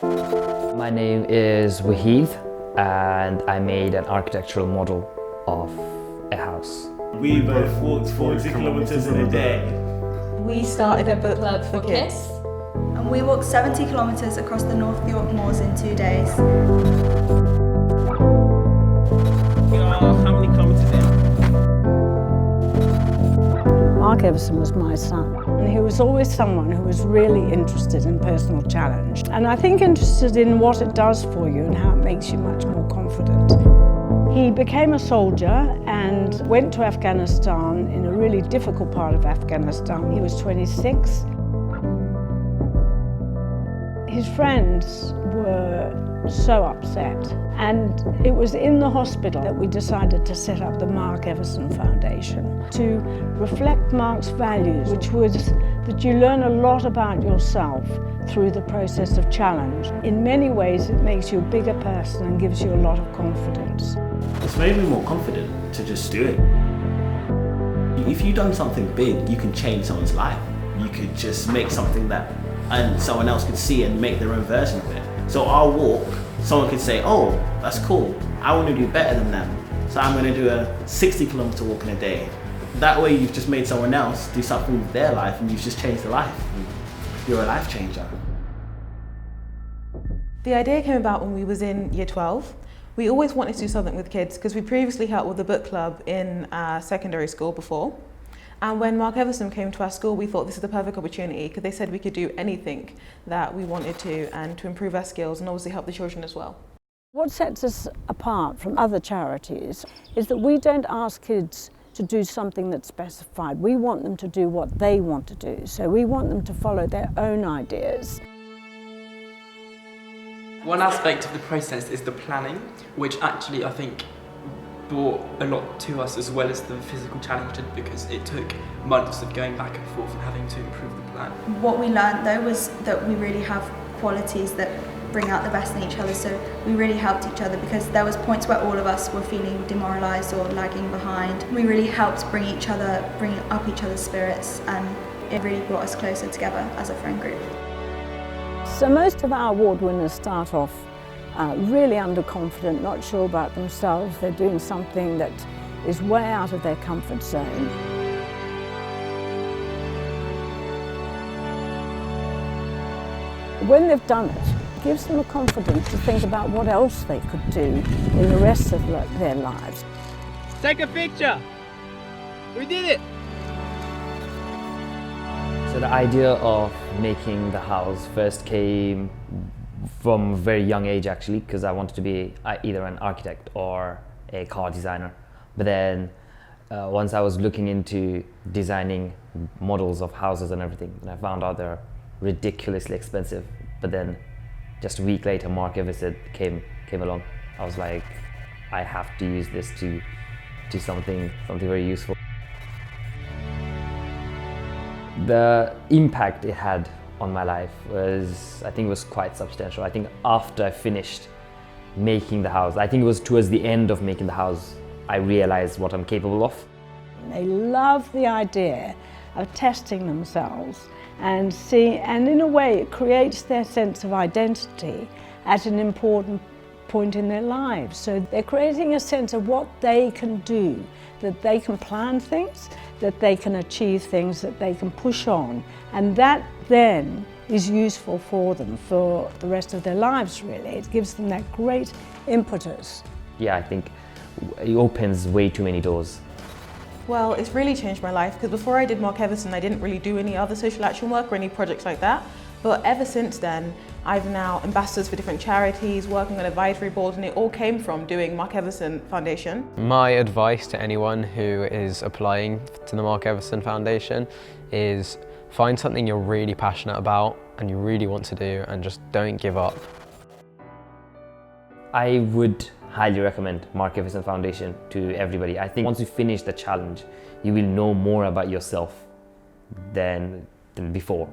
My name is Wahid and I made an architectural model of a house. We both walked 40 kilometers in a day. We started a book club for kids. And we walked 70 kilometers across the North York Moors in 2 days. We are how many kilometers in? Mark Evison was my son, and he was always someone who was really interested in personal challenge. And I think interested in what it does for you and how it makes you much more confident. He became a soldier and went to Afghanistan in a really difficult part of Afghanistan. He was 26. His friends were so upset, and it was in the hospital that we decided to set up the Mark Evison Foundation to reflect Mark's values, which was that you learn a lot about yourself through the process of challenge. In many ways, it makes you a bigger person and gives you a lot of confidence. It's made me more confident to just do it. If you've done something big, you can change someone's life. You could just make something that someone else could see and make their own version of it. So our walk, someone could say, oh, that's cool, I want to do better than them. So I'm going to do a 60-kilometer walk in a day. That way you've just made someone else do something with their life and you've just changed their life. You're a life changer. The idea came about when we was in year 12. We always wanted to do something with kids because we previously helped with the book club in secondary school before. And when Mark Evison came to our school, we thought this is the perfect opportunity because they said we could do anything that we wanted to and to improve our skills and obviously help the children as well. What sets us apart from other charities is that we don't ask kids to do something that's specified. We want them to do what they want to do. So we want them to follow their own ideas. One aspect of the process is the planning, which actually I think brought a lot to us as well as the physical challenge did, because it took months of going back and forth and having to improve the plan. What we learned though was that we really have qualities that bring out the best in each other, so we really helped each other because there was points where all of us were feeling demoralised or lagging behind. We really helped bring up each other's spirits, and it really brought us closer together as a friend group. So most of our award winners start off really underconfident, not sure about themselves. They're doing something that is way out of their comfort zone. When they've done it, it gives them a confidence to think about what else they could do in the rest of their lives. Take a picture! We did it! So the idea of making the house first came from a very young age actually, because I wanted to be either an architect or a car designer. But then once I was looking into designing models of houses and everything, and I found out they're ridiculously expensive. But then just a week later, Mark Evison came along. I was like, I have to use this to do something very useful. The impact it had on my life was quite substantial. I think after I finished making the house, I think it was towards the end of making the house, I realized what I'm capable of. They love the idea of testing themselves and in a way it creates their sense of identity at an important point in their lives. So they're creating a sense of what they can do, that they can plan things, that they can achieve things, that they can push on, and that then is useful for them for the rest of their lives really. It gives them that great impetus. Yeah, I think it opens way too many doors. Well, it's really changed my life because before I did Mark Evison, I didn't really do any other social action work or any projects like that. But ever since then, I've now ambassadors for different charities, working on advisory boards, and it all came from doing Mark Evison Foundation. My advice to anyone who is applying to the Mark Evison Foundation is find something you're really passionate about and you really want to do, and just don't give up. I would highly recommend Mark Evison Foundation to everybody. I think once you finish the challenge, you will know more about yourself than before.